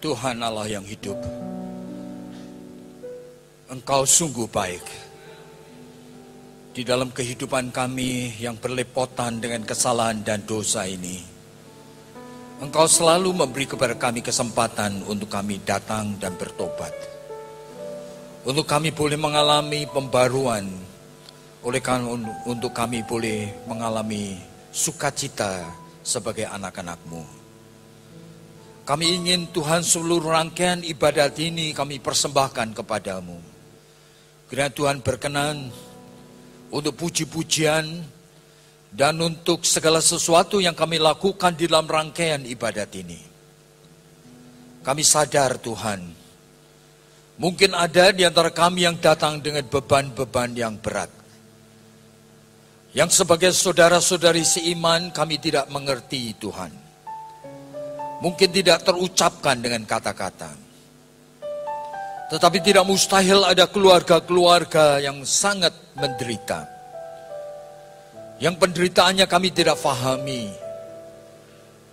Tuhan Allah yang hidup, Engkau sungguh baik. Di dalam kehidupan kami yang berlepotan dengan kesalahan dan dosa ini, Engkau selalu memberi kepada kami kesempatan untuk kami datang dan bertobat. Untuk kami boleh mengalami pembaruan, untuk kami boleh mengalami sukacita sebagai anak-anak-Mu. Kami ingin Tuhan seluruh rangkaian ibadat ini kami persembahkan kepadamu. Kiranya Tuhan berkenan untuk puji-pujian dan untuk segala sesuatu yang kami lakukan di dalam rangkaian ibadat ini. Kami sadar Tuhan, mungkin ada di antara kami yang datang dengan beban-beban yang berat. Yang sebagai saudara-saudari seiman kami tidak mengerti Tuhan. Mungkin tidak terucapkan dengan kata-kata. Tetapi tidak mustahil ada keluarga-keluarga yang sangat menderita. Yang penderitaannya kami tidak fahami.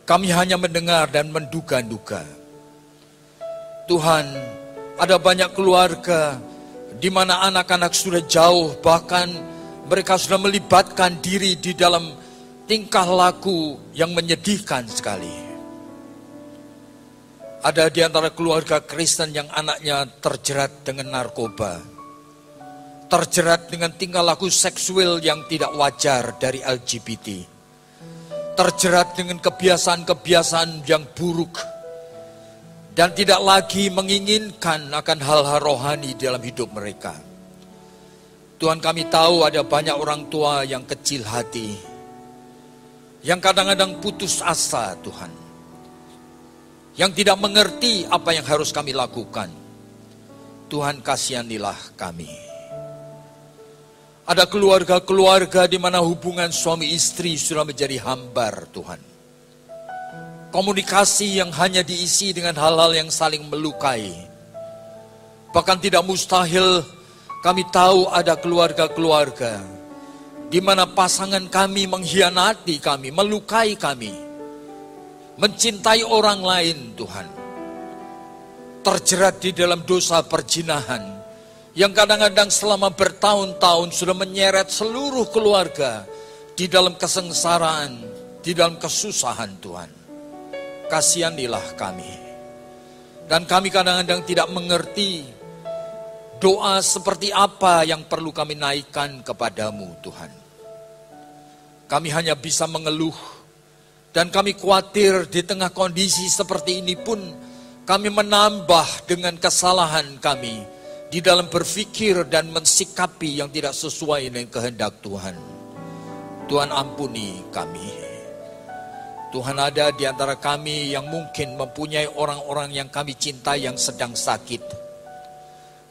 Kami hanya mendengar dan menduga-duga. Tuhan, ada banyak keluarga di mana anak-anak sudah jauh, bahkan mereka sudah melibatkan diri di dalam tingkah laku yang menyedihkan sekali. Ada di antara keluarga Kristen yang anaknya terjerat dengan narkoba, terjerat dengan tingkah laku seksual yang tidak wajar dari LGBT, terjerat dengan kebiasaan-kebiasaan yang buruk, dan tidak lagi menginginkan akan hal-hal rohani dalam hidup mereka. Tuhan, kami tahu ada banyak orang tua yang kecil hati, yang kadang-kadang putus asa Tuhan, yang tidak mengerti apa yang harus kami lakukan. Tuhan, kasihanilah kami. Ada keluarga-keluarga di mana hubungan suami istri sudah menjadi hambar Tuhan. Komunikasi yang hanya diisi dengan hal-hal yang saling melukai. Bahkan tidak mustahil kami tahu ada keluarga-keluarga di mana pasangan kami mengkhianati kami, melukai kami, mencintai orang lain Tuhan. Terjerat di dalam dosa perzinahan yang kadang-kadang selama bertahun-tahun sudah menyeret seluruh keluarga di dalam kesengsaraan, di dalam kesusahan Tuhan. Kasihanilah kami. Dan kami kadang-kadang tidak mengerti doa seperti apa yang perlu kami naikkan kepadamu Tuhan. Kami hanya bisa mengeluh. Dan kami khawatir di tengah kondisi seperti ini pun kami menambah dengan kesalahan kami di dalam berpikir dan mensikapi yang tidak sesuai dengan kehendak Tuhan. Tuhan, ampuni kami. Tuhan, ada di antara kami yang mungkin mempunyai orang-orang yang kami cintai yang sedang sakit.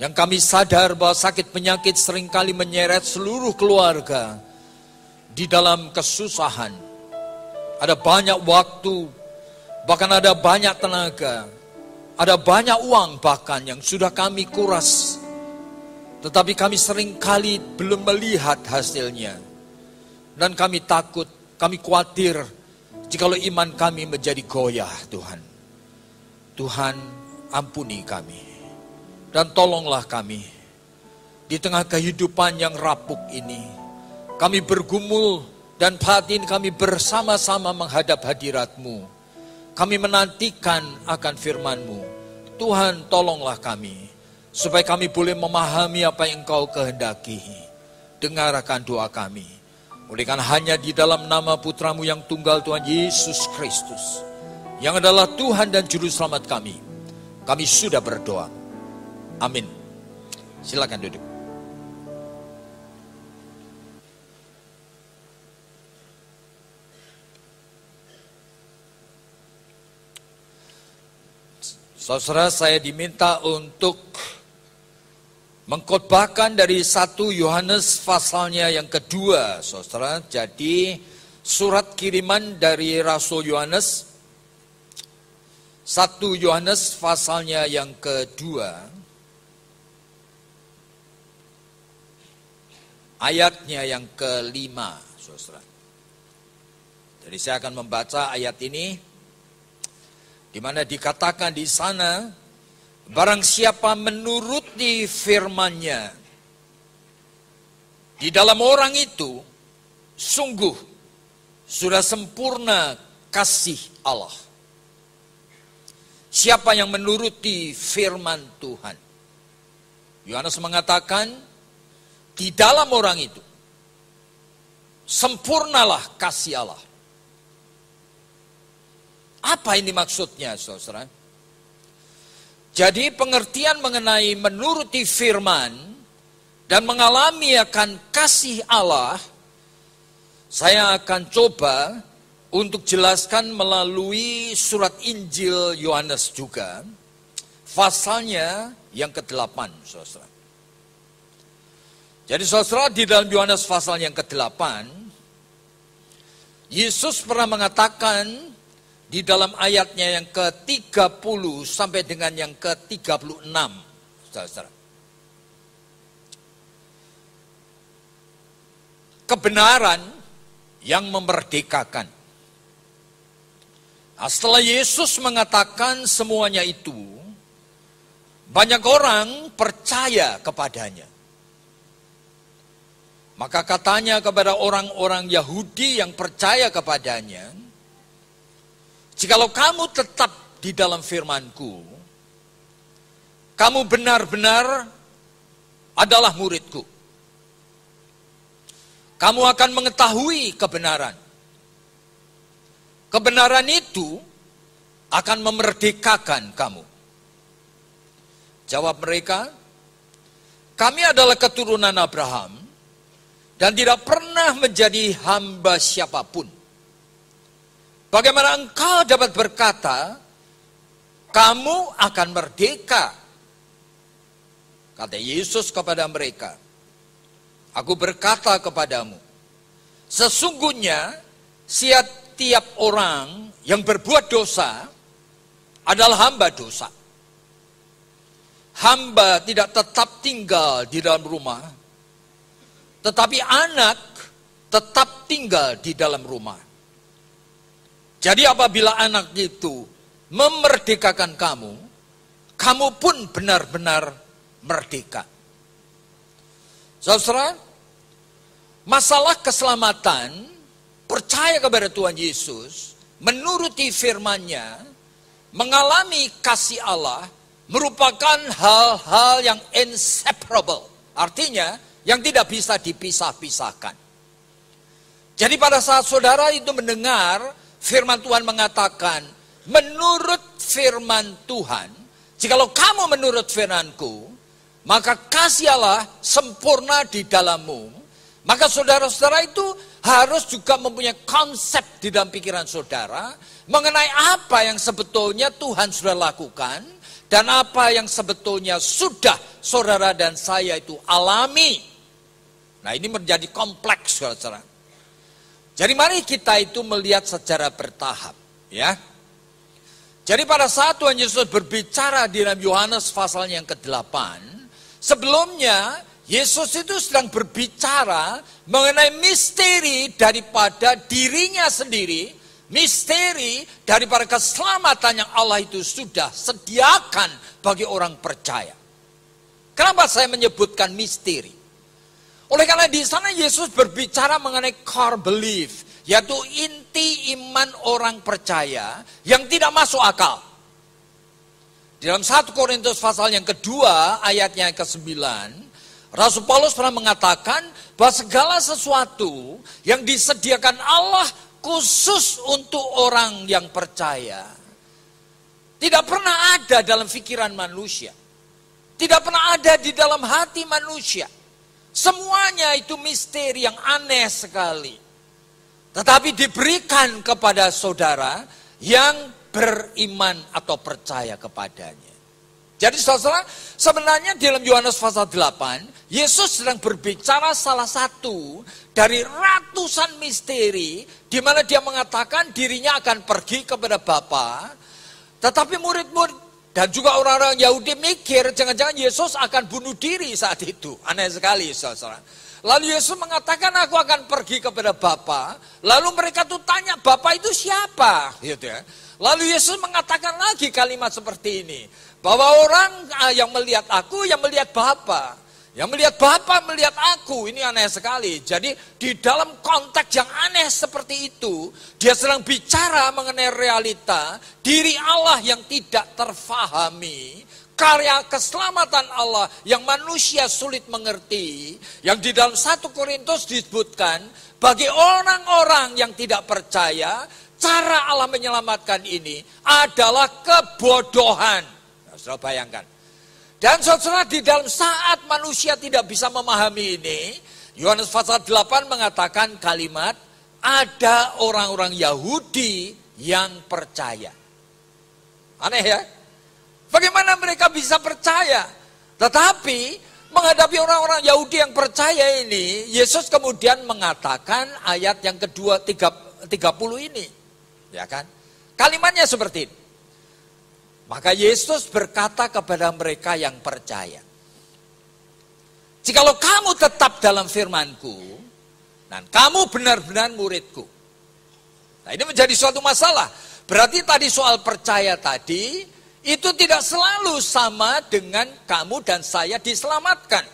Yang kami sadar bahwa sakit penyakit seringkali menyeret seluruh keluarga di dalam kesusahan. Ada banyak waktu, bahkan ada banyak tenaga, ada banyak uang bahkan yang sudah kami kuras. Tetapi kami seringkali belum melihat hasilnya. Dan kami takut, kami khawatir jikalau iman kami menjadi goyah Tuhan. Tuhan, ampuni kami. Dan tolonglah kami. Di tengah kehidupan yang rapuk ini, kami bergumul. Dan saat ini kami bersama-sama menghadap hadirat-Mu. Kami menantikan akan firman-Mu. Tuhan, tolonglah kami. Supaya kami boleh memahami apa yang Engkau kehendaki. Dengarkan doa kami. Oleh karena hanya di dalam nama Putra-Mu yang tunggal Tuhan Yesus Kristus, yang adalah Tuhan dan Juru Selamat kami. Kami sudah berdoa. Amin. Silakan duduk. Saudara, saya diminta untuk mengkhotbahkan dari 1 Yohanes pasalnya yang kedua, saudara. Jadi surat kiriman dari Rasul Yohanes, 1 Yohanes pasalnya yang kedua, ayatnya yang kelima, saudara. Jadi saya akan membaca ayat ini. Di mana dikatakan di sana, barang siapa menuruti firman-Nya, di dalam orang itu sungguh sudah sempurna kasih Allah. Siapa yang menuruti firman Tuhan? Yohanes mengatakan, di dalam orang itu sempurnalah kasih Allah. Apa ini maksudnya, saudara? Jadi pengertian mengenai menuruti firman dan mengalami akan kasih Allah, saya akan coba untuk jelaskan melalui surat Injil Yohanes juga, pasalnya yang ke-8, saudara. Jadi saudara, di dalam Yohanes pasal yang ke-8, Yesus pernah mengatakan di dalam ayatnya yang ke-30 sampai dengan yang ke-36, saudara. Kebenaran yang memerdekakan. Nah, setelah Yesus mengatakan semuanya itu, banyak orang percaya kepadanya. Maka katanya kepada orang-orang Yahudi yang percaya kepadanya, jikalau kamu tetap di dalam firman-Ku, kamu benar-benar adalah murid-Ku. Kamu akan mengetahui kebenaran. Kebenaran itu akan memerdekakan kamu. Jawab mereka, kami adalah keturunan Abraham dan tidak pernah menjadi hamba siapapun. Bagaimana engkau dapat berkata, kamu akan merdeka? Kata Yesus kepada mereka, aku berkata kepadamu, sesungguhnya setiap orang yang berbuat dosa adalah hamba dosa. Hamba tidak tetap tinggal di dalam rumah, tetapi anak tetap tinggal di dalam rumah. Jadi apabila anak itu memerdekakan kamu, kamu pun benar-benar merdeka. Saudara, masalah keselamatan, percaya kepada Tuhan Yesus, menuruti firman-Nya, mengalami kasih Allah, merupakan hal-hal yang inseparable. Artinya, yang tidak bisa dipisah-pisahkan. Jadi pada saat saudara itu mendengar firman Tuhan mengatakan, menurut firman Tuhan, jikalau kamu menurut firman-Ku, maka kasih Allah sempurna di dalammu. Maka saudara-saudara itu harus juga mempunyai konsep di dalam pikiran saudara mengenai apa yang sebetulnya Tuhan sudah lakukan dan apa yang sebetulnya sudah saudara dan saya itu alami. Nah, ini menjadi kompleks, saudara. Jadi mari kita itu melihat secara bertahap, ya. Jadi pada saat Tuhan Yesus berbicara di dalam Yohanes pasal yang ke-8, sebelumnya Yesus itu sedang berbicara mengenai misteri daripada dirinya sendiri, misteri daripada keselamatan yang Allah itu sudah sediakan bagi orang percaya. Kenapa saya menyebutkan misteri? Oleh karena di sana Yesus berbicara mengenai core belief, yaitu inti iman orang percaya yang tidak masuk akal. Di dalam 1 Korintus pasal yang kedua ayatnya yang ke-9, Rasul Paulus pernah mengatakan bahwa segala sesuatu yang disediakan Allah khusus untuk orang yang percaya tidak pernah ada dalam pikiran manusia, tidak pernah ada di dalam hati manusia. Semuanya itu misteri yang aneh sekali. Tetapi diberikan kepada saudara yang beriman atau percaya kepadanya. Jadi saudara, sebenarnya dalam Yohanes pasal 8, Yesus sedang berbicara salah satu dari ratusan misteri di mana dia mengatakan dirinya akan pergi kepada Bapa. Tetapi murid-murid dan juga orang-orang Yahudi mikir jangan-jangan Yesus akan bunuh diri saat itu. Aneh sekali, saudara. Lalu Yesus mengatakan, aku akan pergi kepada Bapa. Lalu mereka tuh tanya, Bapa itu siapa? Gitu ya. Lalu Yesus mengatakan lagi kalimat seperti ini. Bahwa orang yang melihat aku, yang melihat Bapa. Yang melihat Bapa, melihat aku. Ini aneh sekali. Jadi di dalam konteks yang aneh seperti itu, dia sedang bicara mengenai realita diri Allah yang tidak terfahami. Karya keselamatan Allah yang manusia sulit mengerti. Yang di dalam 1 Korintus disebutkan, bagi orang-orang yang tidak percaya, cara Allah menyelamatkan ini adalah kebodohan. Nah, saudara bayangkan. Dan saudara, di dalam saat manusia tidak bisa memahami ini, Yohanes pasal 8 mengatakan kalimat, ada orang-orang Yahudi yang percaya. Aneh ya? Bagaimana mereka bisa percaya? Tetapi menghadapi orang-orang Yahudi yang percaya ini, Yesus kemudian mengatakan ayat yang kedua 30 ini. Ya kan? Kalimatnya seperti ini. Maka Yesus berkata kepada mereka yang percaya, jikalau kamu tetap dalam firman-Ku, dan kamu benar-benar murid-Ku. Nah, ini menjadi suatu masalah. Berarti tadi soal percaya tadi, itu tidak selalu sama dengan kamu dan saya diselamatkan.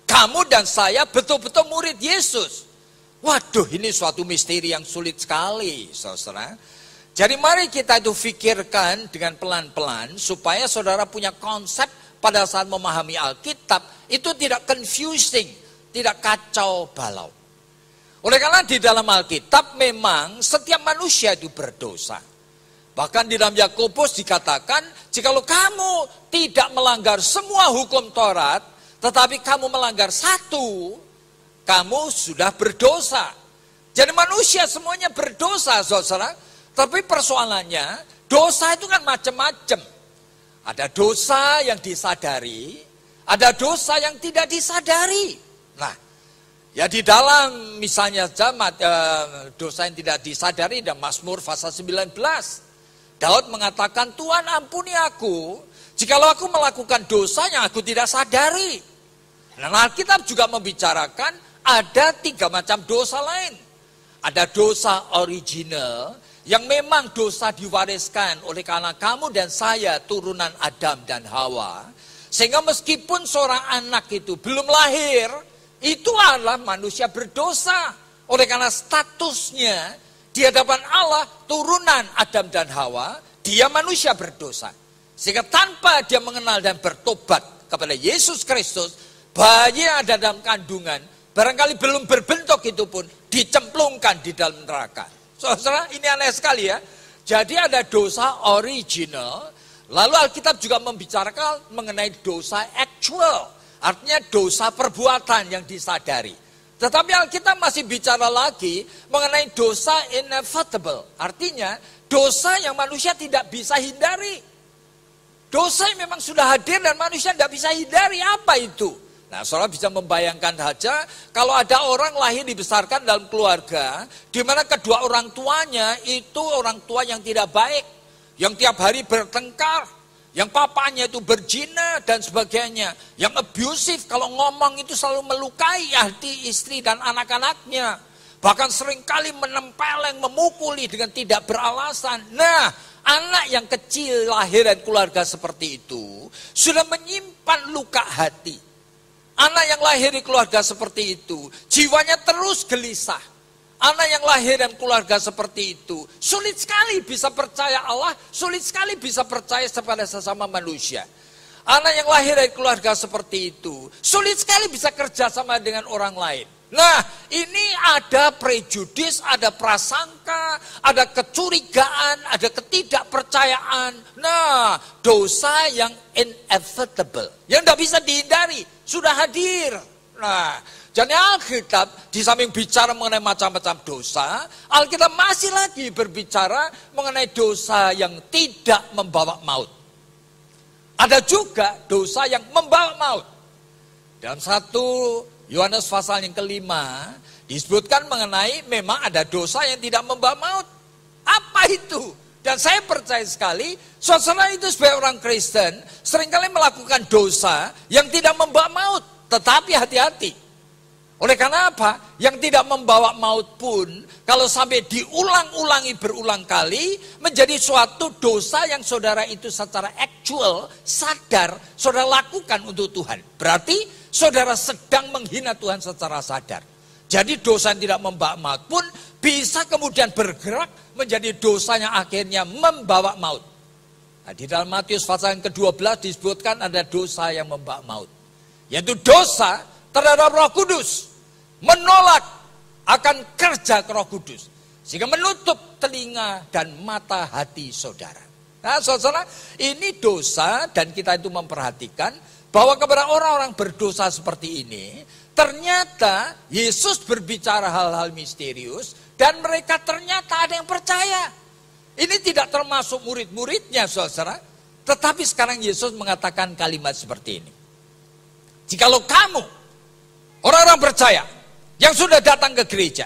Kamu dan saya betul-betul murid Yesus. Waduh, ini suatu misteri yang sulit sekali, saudara. Jadi mari kita itu pikirkan dengan pelan-pelan supaya saudara punya konsep pada saat memahami Alkitab itu tidak confusing, tidak kacau balau. Oleh karena di dalam Alkitab memang setiap manusia itu berdosa. Bahkan di dalam Yakobus dikatakan, jikalau kamu tidak melanggar semua hukum Taurat, tetapi kamu melanggar satu, kamu sudah berdosa. Jadi manusia semuanya berdosa, saudara. Tapi persoalannya, dosa itu kan macam-macam. Ada dosa yang disadari, ada dosa yang tidak disadari. Nah, ya di dalam misalnya dosa yang tidak disadari, dan Mazmur pasal 19. Daud mengatakan, Tuhan ampuni aku, jikalau aku melakukan dosa yang aku tidak sadari. Nah, Alkitab juga membicarakan ada 3 macam dosa lain. Ada dosa original, yang memang dosa diwariskan oleh karena kamu dan saya turunan Adam dan Hawa. Sehingga meskipun seorang anak itu belum lahir, itu adalah manusia berdosa. Oleh karena statusnya, di hadapan Allah, turunan Adam dan Hawa, dia manusia berdosa. Sehingga tanpa dia mengenal dan bertobat kepada Yesus Kristus, bayi yang ada dalam kandungan, barangkali belum berbentuk itu pun, dicemplungkan di dalam neraka. Saudara, ini aneh sekali ya. Jadi ada dosa original, lalu Alkitab juga membicarakan mengenai dosa actual. Artinya dosa perbuatan yang disadari. Tetapi Alkitab masih bicara lagi mengenai dosa inevitable. Artinya dosa yang manusia tidak bisa hindari. Dosa yang memang sudah hadir dan manusia tidak bisa hindari. Apa itu? Nah, saudara bisa membayangkan saja kalau ada orang lahir dibesarkan dalam keluarga di mana kedua orang tuanya itu orang tua yang tidak baik. Yang tiap hari bertengkar. Yang papanya itu berzina dan sebagainya. Yang abusif, kalau ngomong itu selalu melukai hati istri dan anak-anaknya. Bahkan seringkali menempeleng, memukuli dengan tidak beralasan. Nah, anak yang kecil lahir dan keluarga seperti itu sudah menyimpan luka hati. Anak yang lahir di keluarga seperti itu, jiwanya terus gelisah. Anak yang lahir dan keluarga seperti itu, sulit sekali bisa percaya Allah, sulit sekali bisa percaya kepada sesama manusia. Anak yang lahir dari keluarga seperti itu, sulit sekali bisa kerjasama dengan orang lain. Nah, ini ada prejudis, ada prasangka, ada kecurigaan, ada ketidakpercayaan. Nah, dosa yang inevitable, yang tidak bisa dihindari, sudah hadir. Nah, jadi Alkitab di samping bicara mengenai macam-macam dosa, Alkitab masih lagi berbicara mengenai dosa yang tidak membawa maut. Ada juga dosa yang membawa maut. Dalam 1 Yohanes pasal yang kelima disebutkan mengenai memang ada dosa yang tidak membawa maut. Apa itu? Dan saya percaya sekali, saudara itu sebagai orang Kristen seringkali melakukan dosa yang tidak membawa maut. Tetapi hati-hati. Oleh karena apa? Yang tidak membawa maut pun, kalau sampai diulang-ulangi berulang kali, menjadi suatu dosa yang saudara itu secara actual, sadar, saudara lakukan untuk Tuhan. Berarti saudara sedang menghina Tuhan secara sadar. Jadi dosa yang tidak membawa maut pun, bisa kemudian bergerak menjadi dosa yang akhirnya membawa maut. Nah, di dalam Matius pasal yang ke-12 disebutkan ada dosa yang membawa maut. Yaitu dosa terhadap Roh Kudus. Menolak akan kerja Roh Kudus. Sehingga menutup telinga dan mata hati saudara. Nah saudara, ini dosa dan kita itu memperhatikan bahwa kepada orang-orang berdosa seperti ini, ternyata Yesus berbicara hal-hal misterius dan mereka ternyata ada yang percaya. Ini tidak termasuk murid-muridnya saudara. Tetapi sekarang Yesus mengatakan kalimat seperti ini. Jikalau kamu, orang-orang percaya, yang sudah datang ke gereja,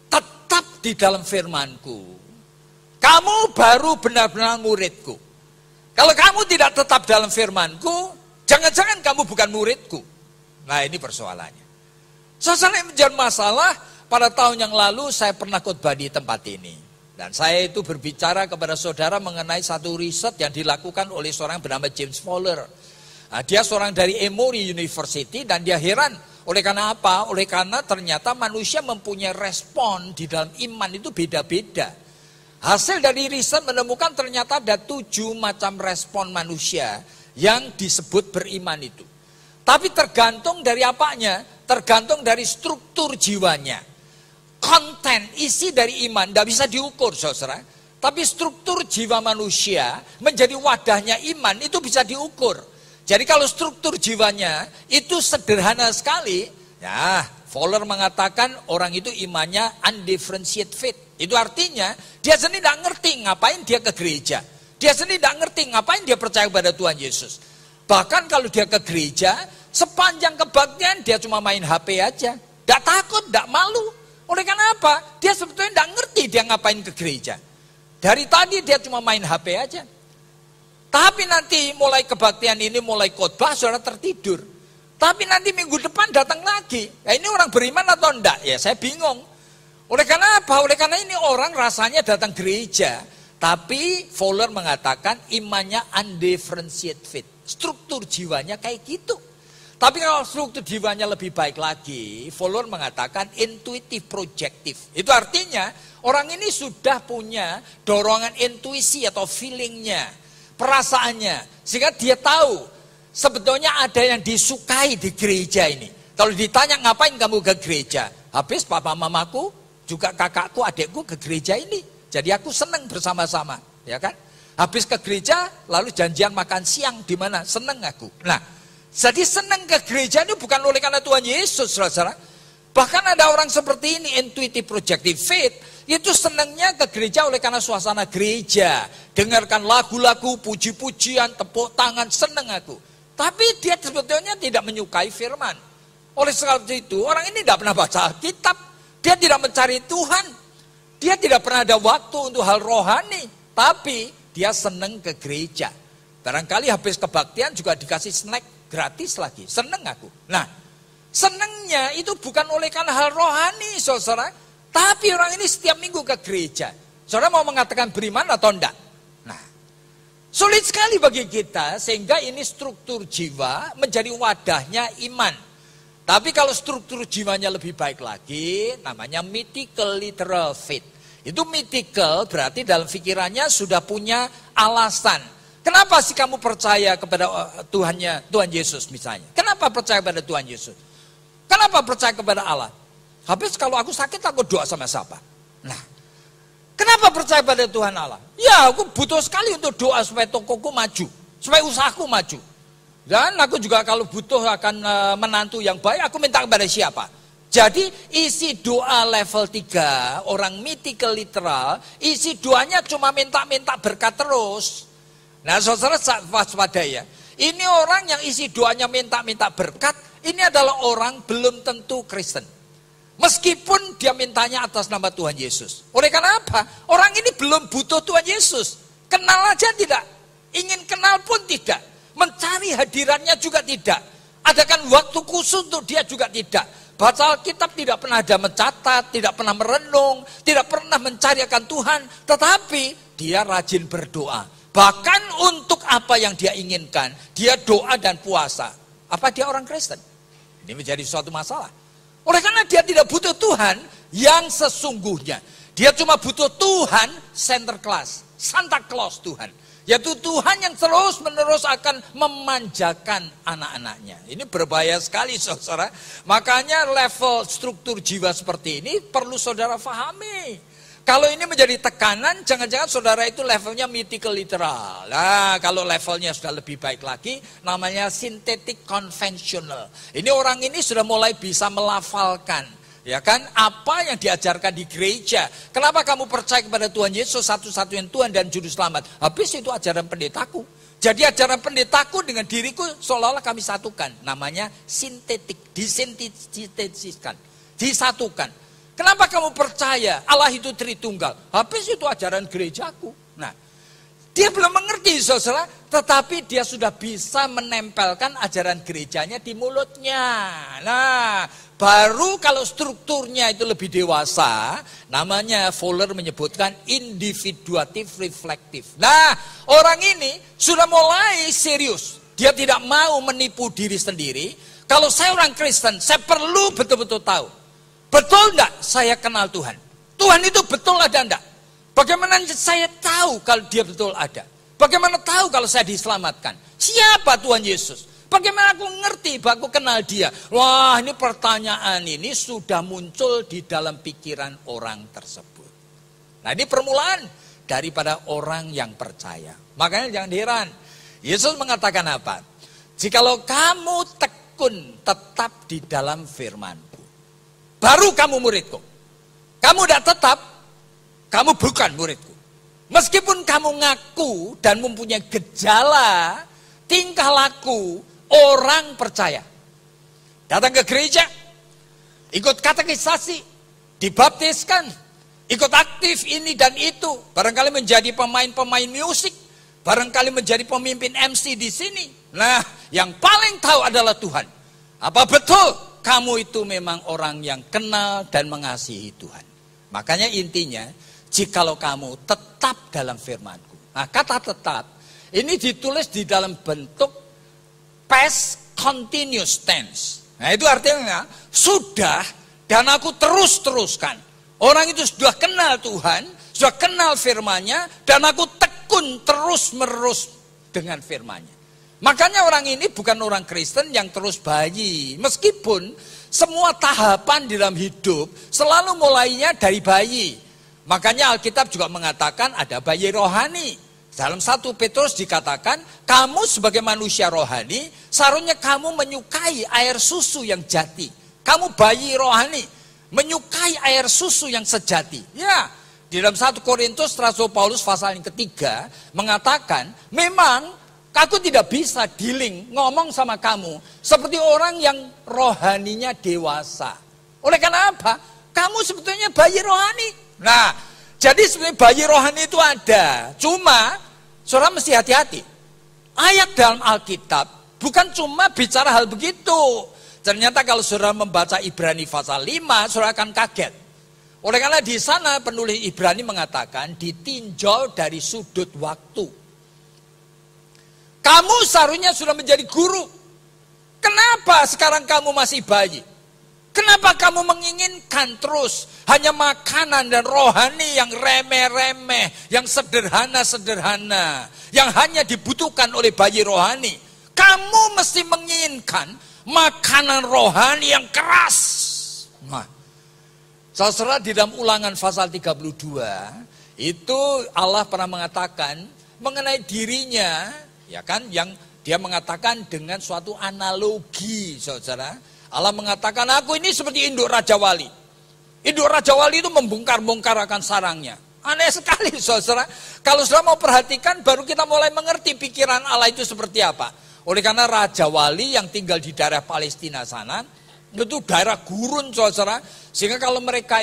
tetap di dalam firman-Ku, kamu baru benar-benar murid-Ku. Kalau kamu tidak tetap dalam firman-Ku, jangan-jangan kamu bukan murid-Ku. Nah ini persoalannya. Saudara yang menjadi masalah, pada tahun yang lalu saya pernah khotbah di tempat ini. Dan saya itu berbicara kepada saudara mengenai satu riset yang dilakukan oleh seorang bernama James Fowler. Nah, dia seorang dari Emory University dan dia heran. Oleh karena apa? Oleh karena ternyata manusia mempunyai respon di dalam iman itu beda-beda. Hasil dari riset menemukan ternyata ada 7 macam respon manusia yang disebut beriman itu. Tapi tergantung dari apanya? Tergantung dari struktur jiwanya. Konten, isi dari iman tidak bisa diukur saudara. Tapi struktur jiwa manusia menjadi wadahnya iman itu bisa diukur. Jadi kalau struktur jiwanya itu sederhana sekali, ya Fowler mengatakan orang itu imannya undifferentiated faith. Itu artinya dia sendiri tidak ngerti ngapain dia ke gereja. Dia sendiri tidak ngerti ngapain dia percaya kepada Tuhan Yesus. Bahkan kalau dia ke gereja, sepanjang kebaktian dia cuma main HP aja. Tidak takut, tidak malu. Oleh karena apa? Dia sebetulnya tidak ngerti dia ngapain ke gereja. Dari tadi dia cuma main HP aja. Tapi nanti mulai kebaktian ini, mulai khotbah, saudara tertidur. Tapi nanti minggu depan datang lagi. Ya ini orang beriman atau enggak? Ya saya bingung. Oleh karena apa? Oleh karena ini orang rasanya datang gereja. Tapi Fowler mengatakan imannya undifferentiated faith. Struktur jiwanya kayak gitu. Tapi kalau struktur jiwanya lebih baik lagi, Fowler mengatakan intuitive projective. Itu artinya orang ini sudah punya dorongan intuisi atau feelingnya. Perasaannya, sehingga dia tahu sebetulnya ada yang disukai di gereja ini. Kalau ditanya ngapain kamu ke gereja, habis papa mamaku, juga kakakku, adikku ke gereja ini, jadi aku seneng bersama-sama, ya kan? Habis ke gereja, lalu janjian makan siang di mana? Seneng aku. Nah, jadi seneng ke gereja ini bukan oleh karena Tuhan Yesus, saudara. Bahkan ada orang seperti ini, intuitive projective faith. Itu senangnya ke gereja oleh karena suasana gereja. Dengarkan lagu-lagu, puji-pujian, tepuk tangan, senang aku. Tapi dia sebetulnya tidak menyukai firman. Oleh sebab itu, orang ini tidak pernah baca Alkitab. Dia tidak mencari Tuhan. Dia tidak pernah ada waktu untuk hal rohani. Tapi dia senang ke gereja. Barangkali habis kebaktian juga dikasih snack gratis lagi. Senang aku. Nah, senangnya itu bukan oleh karena hal rohani, saudara. Tapi orang ini setiap minggu ke gereja. Saudara mau mengatakan beriman atau enggak? Nah, sulit sekali bagi kita sehingga ini struktur jiwa menjadi wadahnya iman. Tapi kalau struktur jiwanya lebih baik lagi, namanya mythical literal faith. Itu mythical berarti dalam pikirannya sudah punya alasan. Kenapa sih kamu percaya kepada Tuhan Yesus misalnya? Kenapa percaya kepada Tuhan Yesus? Kenapa percaya kepada Allah? Habis kalau aku sakit aku doa sama siapa? Nah, kenapa percaya pada Tuhan Allah? Ya aku butuh sekali untuk doa supaya tokoku maju. Supaya usahaku maju. Dan aku juga kalau butuh akan menantu yang baik, aku minta kepada siapa? Jadi isi doa level 3, orang mythical literal, isi doanya cuma minta-minta berkat terus. Nah saudara waspada ya. Ini orang yang isi doanya minta-minta berkat, ini adalah orang belum tentu Kristen. Meskipun dia mintanya atas nama Tuhan Yesus. Oleh karena apa? Orang ini belum butuh Tuhan Yesus. Kenal aja tidak. Ingin kenal pun tidak. Mencari hadirannya juga tidak. Adakan waktu khusus untuk dia juga tidak. Baca Alkitab tidak pernah ada mencatat, tidak pernah merenung, tidak pernah mencari akan Tuhan. Tetapi dia rajin berdoa. Bahkan untuk apa yang dia inginkan, dia doa dan puasa. Apa dia orang Kristen? Ini menjadi suatu masalah. Oleh karena dia tidak butuh Tuhan yang sesungguhnya. Dia cuma butuh Tuhan center class, Santa Claus Tuhan. Yaitu Tuhan yang terus menerus akan memanjakan anak-anaknya. Ini berbahaya sekali saudara. Makanya level struktur jiwa seperti ini perlu saudara pahami. Kalau ini menjadi tekanan, jangan-jangan saudara itu levelnya mythical literal. Nah, kalau levelnya sudah lebih baik lagi, namanya synthetic conventional. Ini orang ini sudah mulai bisa melafalkan, ya kan, apa yang diajarkan di gereja. Kenapa kamu percaya kepada Tuhan Yesus satu-satunya Tuhan dan Juru Selamat? Habis itu ajaran pendetaku. Jadi ajaran pendetaku dengan diriku seolah-olah kami satukan. Namanya sintetik, disintesiskan, disatukan. Kenapa kamu percaya Allah itu Tritunggal? Habis itu ajaran gerejaku. Nah, dia belum mengerti saudara, tetapi dia sudah bisa menempelkan ajaran gerejanya di mulutnya. Nah, baru kalau strukturnya itu lebih dewasa, namanya Fowler menyebutkan individuatif reflektif. Nah, orang ini sudah mulai serius. Dia tidak mau menipu diri sendiri. Kalau saya orang Kristen, saya perlu betul-betul tahu. Betul enggak saya kenal Tuhan? Tuhan itu betul ada enggak? Bagaimana saya tahu kalau dia betul ada? Bagaimana tahu kalau saya diselamatkan? Siapa Tuhan Yesus? Bagaimana aku ngerti bahwa aku kenal dia? Wah, ini pertanyaan ini sudah muncul di dalam pikiran orang tersebut. Nah, ini permulaan daripada orang yang percaya. Makanya jangan heran. Yesus mengatakan apa? Jikalau kamu tekun tetap di dalam firman-Ku, baru kamu muridku. Kamu tidak tetap, kamu bukan muridku. Meskipun kamu ngaku dan mempunyai gejala, tingkah laku orang percaya. Datang ke gereja, ikut katekisasi, dibaptiskan, ikut aktif ini dan itu. Barangkali menjadi pemain-pemain musik, barangkali menjadi pemimpin MC di sini. Nah, yang paling tahu adalah Tuhan. Apa betul? Kamu itu memang orang yang kenal dan mengasihi Tuhan. Makanya intinya, jikalau kamu tetap dalam firman-Ku. Nah, kata tetap, ini ditulis di dalam bentuk past continuous tense. Nah, itu artinya, sudah dan aku terus-teruskan. Orang itu sudah kenal Tuhan, sudah kenal firman-Nya, dan aku tekun terus-menerus dengan firman-Nya. Makanya orang ini bukan orang Kristen yang terus bayi. Meskipun semua tahapan di dalam hidup selalu mulainya dari bayi. Makanya Alkitab juga mengatakan ada bayi rohani. Dalam 1 Petrus dikatakan, kamu sebagai manusia rohani, seharusnya kamu menyukai air susu yang jati. Kamu bayi rohani, menyukai air susu yang sejati. Ya, di dalam 1 Korintus Rasul Paulus pasal yang ketiga mengatakan, memang aku tidak bisa dealing, ngomong sama kamu seperti orang yang rohaninya dewasa. Oleh karena apa? Kamu sebetulnya bayi rohani. Nah, jadi sebenarnya bayi rohani itu ada. Cuma, saudara mesti hati-hati. Ayat dalam Alkitab bukan cuma bicara hal begitu. Ternyata kalau saudara membaca Ibrani pasal 5, saudara akan kaget. Oleh karena di sana penulis Ibrani mengatakan ditinjau dari sudut waktu. Kamu seharusnya sudah menjadi guru. Kenapa sekarang kamu masih bayi? Kenapa kamu menginginkan terus hanya makanan dan rohani yang remeh-remeh, yang sederhana-sederhana, yang hanya dibutuhkan oleh bayi rohani? Kamu mesti menginginkan makanan rohani yang keras. Nah, saudara, di dalam Ulangan pasal 32, itu Allah pernah mengatakan mengenai dirinya, ya kan, yang dia mengatakan dengan suatu analogi, saudara. Allah mengatakan, aku ini seperti induk Raja Wali. Induk Raja Wali itu membongkar-bongkar akan sarangnya. Aneh sekali, saudara. Kalau saudara mau perhatikan, baru kita mulai mengerti pikiran Allah itu seperti apa. Oleh karena Raja Wali yang tinggal di daerah Palestina sana, Itu daerah gurun, saudara. Sehingga kalau mereka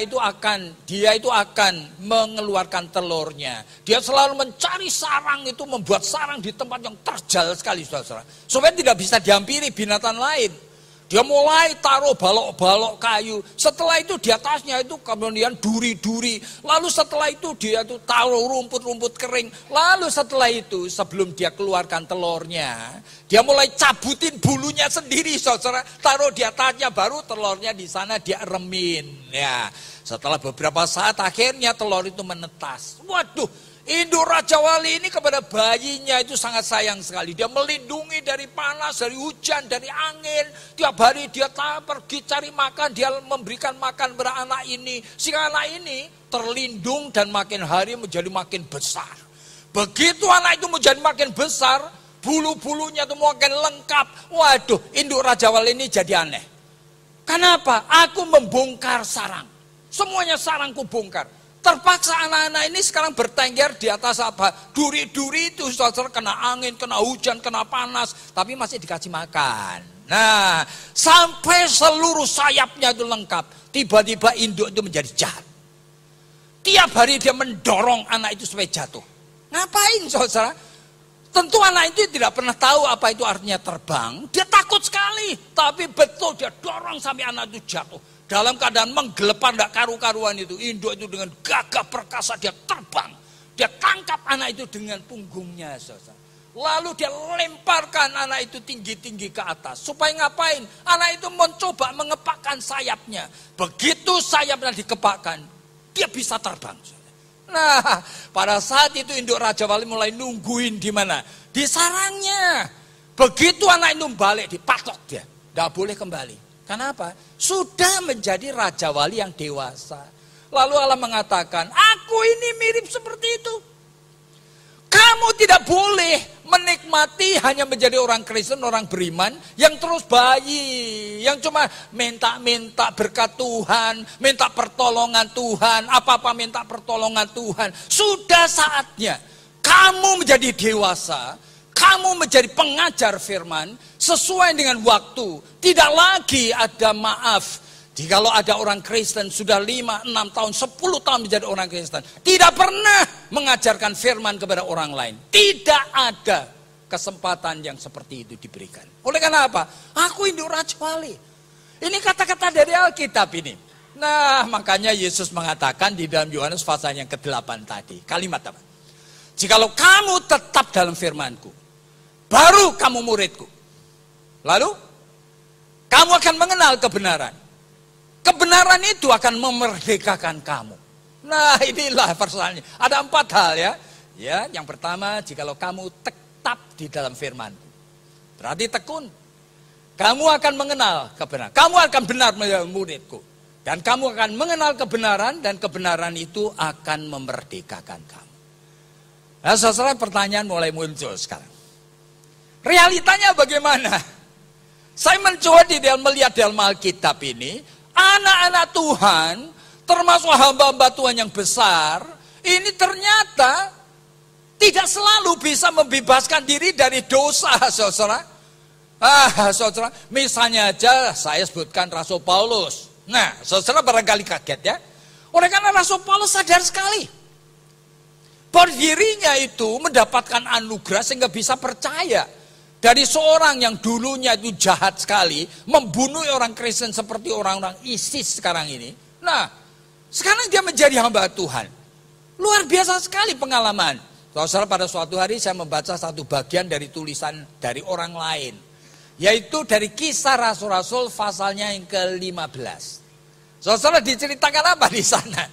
dia itu akan mengeluarkan telurnya. Dia selalu mencari sarang itu, membuat sarang di tempat yang terjal sekali, saudara. Supaya tidak bisa dihampiri binatang lain. Dia mulai taruh balok-balok kayu. Setelah itu di atasnya itu kemudian duri-duri. Lalu setelah itu dia tuh taruh rumput-rumput kering. Lalu setelah itu sebelum dia keluarkan telurnya, dia mulai cabutin bulunya sendiri, saudara. Taruh di atasnya, baru telurnya di sana dia remin. Ya, setelah beberapa saat akhirnya telur itu menetas. Waduh. Induk Raja Wali ini kepada bayinya itu sangat sayang sekali. Dia melindungi dari panas, dari hujan, dari angin. Tiap hari dia pergi cari makan, dia memberikan makan kepada anak ini. Sehingga anak ini terlindung dan makin hari menjadi makin besar. Begitu anak itu menjadi makin besar, bulu-bulunya itu makin lengkap. Waduh, induk Raja Wali ini jadi aneh. Kenapa? Aku membongkar sarang. Semuanya sarangku bongkar. Terpaksa anak-anak ini sekarang bertengger di atas apa? Duri-duri itu saudara, kena angin, kena hujan, kena panas. Tapi masih dikasih makan. Nah, sampai seluruh sayapnya itu lengkap. Tiba-tiba induk itu menjadi jahat. Tiap hari dia mendorong anak itu supaya jatuh. Ngapain saudara? Tentu anak itu tidak pernah tahu apa itu artinya terbang. Dia takut sekali. Tapi betul dia dorong sampai anak itu jatuh. Dalam keadaan menggelepar, tidak karu-karuan itu. Induk itu dengan gagah perkasa dia terbang. Dia tangkap anak itu dengan punggungnya. Saudara. Lalu dia lemparkan anak itu tinggi-tinggi ke atas. Supaya ngapain? Anak itu mencoba mengepakkan sayapnya. Begitu sayapnya dikepakkan, dia bisa terbang. Saudara. Nah, pada saat itu induk Raja Wali mulai nungguin di mana? Di sarangnya. Begitu anak itu balik, dipatok dia. Tidak boleh kembali. Kenapa? Sudah menjadi Raja Wali yang dewasa. Lalu Allah mengatakan, aku ini mirip seperti itu. Kamu tidak boleh menikmati hanya menjadi orang Kristen, orang beriman, yang terus bayi, yang cuma minta-minta berkat Tuhan, minta pertolongan Tuhan, apa-apa minta pertolongan Tuhan. Sudah saatnya kamu menjadi dewasa, kamu menjadi pengajar firman sesuai dengan waktu. Tidak lagi ada maaf. Jikalau ada orang Kristen sudah 5, 6 tahun, 10 tahun menjadi orang Kristen, tidak pernah mengajarkan firman kepada orang lain. Tidak ada kesempatan yang seperti itu diberikan. Oleh karena apa? Aku induk Raja Wali. Ini kata-kata dari Alkitab ini. Nah, makanya Yesus mengatakan di dalam Yohanes pasal yang ke-8 tadi. Kalimat apa? Jikalau kamu tetap dalam firman-Ku, baru kamu murid-Ku. Lalu, kamu akan mengenal kebenaran. Kebenaran itu akan memerdekakan kamu. Nah, inilah persoalannya. Ada 4 hal ya. Ya, yang pertama, jikalau kamu tetap di dalam firman-Ku. Berarti tekun. Kamu akan mengenal kebenaran. Kamu akan benar menjadi murid-Ku. Dan kamu akan mengenal kebenaran, dan kebenaran itu akan memerdekakan kamu. Nah, saudara, pertanyaan mulai muncul sekarang. Realitanya bagaimana? Saya mencoba melihat dalam Alkitab ini, anak-anak Tuhan, termasuk hamba-hamba Tuhan yang besar, ini ternyata tidak selalu bisa membebaskan diri dari dosa, saudara. Saudara, misalnya aja saya sebutkan Rasul Paulus. Nah, saudara barangkali kaget ya. Oleh karena Rasul Paulus sadar sekali bahwa dirinya itu mendapatkan anugerah sehingga bisa percaya. Dari seorang yang dulunya itu jahat sekali, membunuh orang Kristen seperti orang-orang ISIS sekarang ini. Nah, sekarang dia menjadi hamba Tuhan. Luar biasa sekali pengalaman. Saudara, pada suatu hari saya membaca satu bagian dari tulisan dari orang lain. Yaitu dari Kisah Rasul-Rasul pasalnya yang ke-15. Saudara, diceritakan apa di sana?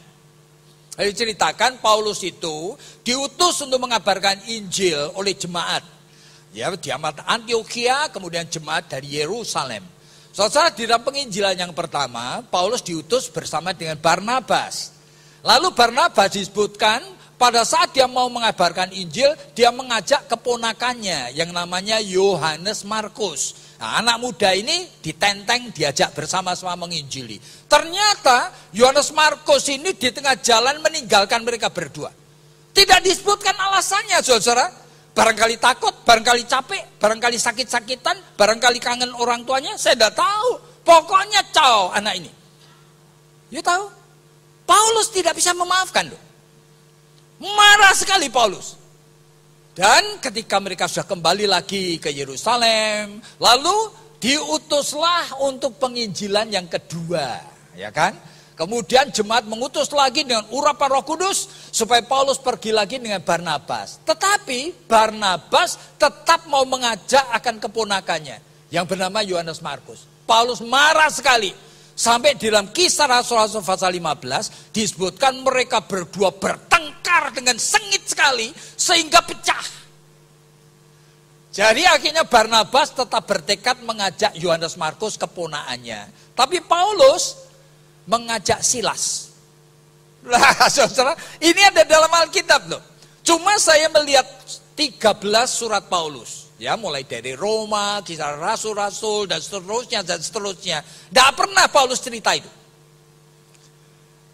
Diceritakan Paulus itu diutus untuk mengabarkan Injil oleh jemaat. Ya, jemaat Antioquia, kemudian jemaat dari Yerusalem. Saudara, di dalam penginjilan yang pertama, Paulus diutus bersama dengan Barnabas. Lalu Barnabas disebutkan pada saat dia mau mengabarkan Injil, dia mengajak keponakannya yang namanya Yohanes Markus. Nah, anak muda ini ditenteng, diajak bersama-sama menginjili. Ternyata Yohanes Markus ini di tengah jalan meninggalkan mereka berdua. Tidak disebutkan alasannya, saudara. Barangkali takut, barangkali capek, barangkali sakit-sakitan, barangkali kangen orang tuanya, saya tidak tahu. Pokoknya caw anak ini. You tahu? Paulus tidak bisa memaafkan loh. Marah sekali Paulus. Dan ketika mereka sudah kembali lagi ke Yerusalem, lalu diutuslah untuk penginjilan yang kedua, ya kan? Kemudian jemaat mengutus lagi dengan urapan Roh Kudus supaya Paulus pergi lagi dengan Barnabas. Tetapi Barnabas tetap mau mengajak akan keponakannya yang bernama Yohanes Markus. Paulus marah sekali. Sampai di dalam Kisah Rasul-Rasul pasal 15 disebutkan mereka berdua bertengkar dengan sengit sekali sehingga pecah. Jadi akhirnya Barnabas tetap bertekad mengajak Yohanes Markus keponakannya. Tapi Paulus mengajak Silas. Lah, saudara, ini ada dalam Alkitab loh. Cuma saya melihat 13 surat Paulus. Ya, mulai dari Roma, Kisah Rasul-Rasul, dan seterusnya, dan seterusnya. Tidak pernah Paulus cerita itu.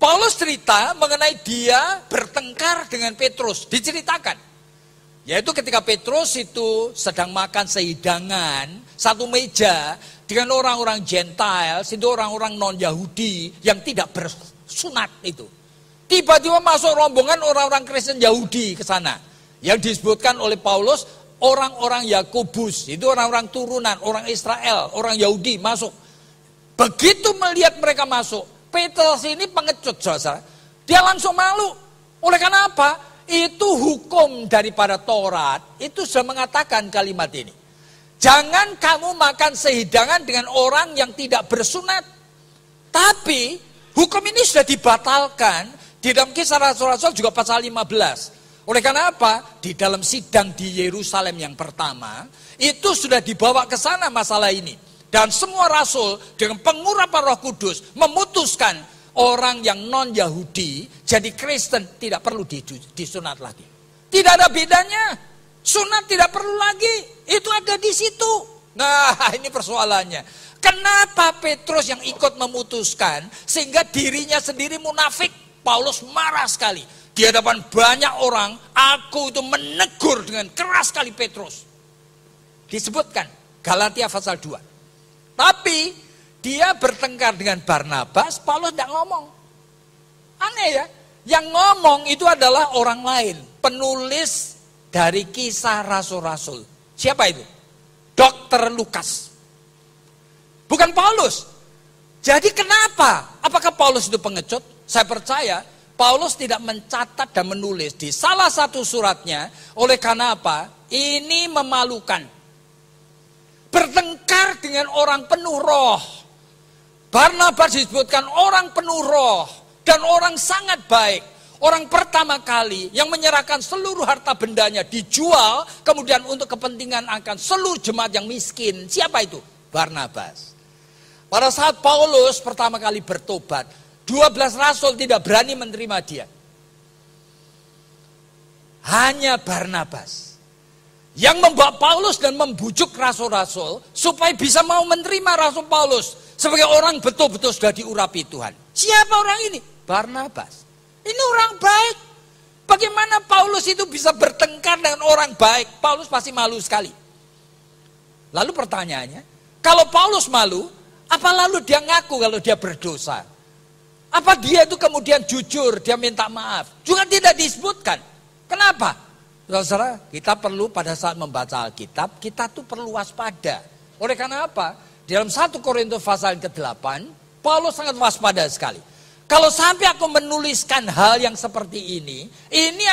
Paulus cerita mengenai dia bertengkar dengan Petrus. Diceritakan. Yaitu ketika Petrus itu sedang makan sehidangan, satu meja, dengan orang-orang Gentiles, itu orang-orang non-Yahudi, yang tidak bersunat itu. Tiba-tiba masuk rombongan orang-orang Kristen Yahudi ke sana. Yang disebutkan oleh Paulus, orang-orang Yakobus, itu orang-orang turunan, orang Israel, orang Yahudi masuk. Begitu melihat mereka masuk, Petrus ini pengecut, saudara. Dia langsung malu. Oleh karena apa? Itu hukum daripada Taurat, itu sudah mengatakan kalimat ini. Jangan kamu makan sehidangan dengan orang yang tidak bersunat. Tapi hukum ini sudah dibatalkan di dalam Kisah Rasul-Rasul juga pasal 15. Oleh karena apa? Di dalam sidang di Yerusalem yang pertama, itu sudah dibawa ke sana masalah ini. Dan semua rasul dengan pengurapan Roh Kudus memutuskan orang yang non-Yahudi jadi Kristen tidak perlu disunat lagi. Tidak ada bedanya. Sunat tidak perlu lagi. Itu ada di situ. Nah, ini persoalannya. Kenapa Petrus yang ikut memutuskan sehingga dirinya sendiri munafik? Paulus marah sekali. Di hadapan banyak orang, aku itu menegur dengan keras sekali Petrus. Disebutkan, Galatia pasal 2. Tapi, dia bertengkar dengan Barnabas, Paulus tidak ngomong. Aneh ya, yang ngomong itu adalah orang lain. Penulis dari Kisah Rasul-Rasul. Siapa itu? Dr. Lukas. Bukan Paulus. Jadi kenapa? Apakah Paulus itu pengecut? Saya percaya, Paulus tidak mencatat dan menulis di salah satu suratnya. Oleh karena apa? Ini memalukan. Bertengkar dengan orang penuh roh. Barnabas disebutkan orang penuh roh. Dan orang sangat baik. Orang pertama kali yang menyerahkan seluruh harta bendanya dijual. Kemudian untuk kepentingan akan seluruh jemaat yang miskin. Siapa itu? Barnabas. Pada saat Paulus pertama kali bertobat, 12 rasul tidak berani menerima dia. Hanya Barnabas yang membawa Paulus dan membujuk rasul-rasul supaya bisa mau menerima Rasul Paulus sebagai orang betul-betul sudah diurapi Tuhan. Siapa orang ini? Barnabas. Ini orang baik. Bagaimana Paulus itu bisa bertengkar dengan orang baik? Paulus pasti malu sekali. Lalu pertanyaannya, kalau Paulus malu, apa lalu dia ngaku kalau dia berdosa? Apa dia itu kemudian jujur, dia minta maaf? Juga tidak disebutkan. Kenapa? Saudara, kita perlu pada saat membaca Alkitab, kita tuh perlu waspada. Oleh karena apa? Di dalam 1 Korintus pasal ke-8, Paulus sangat waspada sekali. Kalau sampai aku menuliskan hal yang seperti ini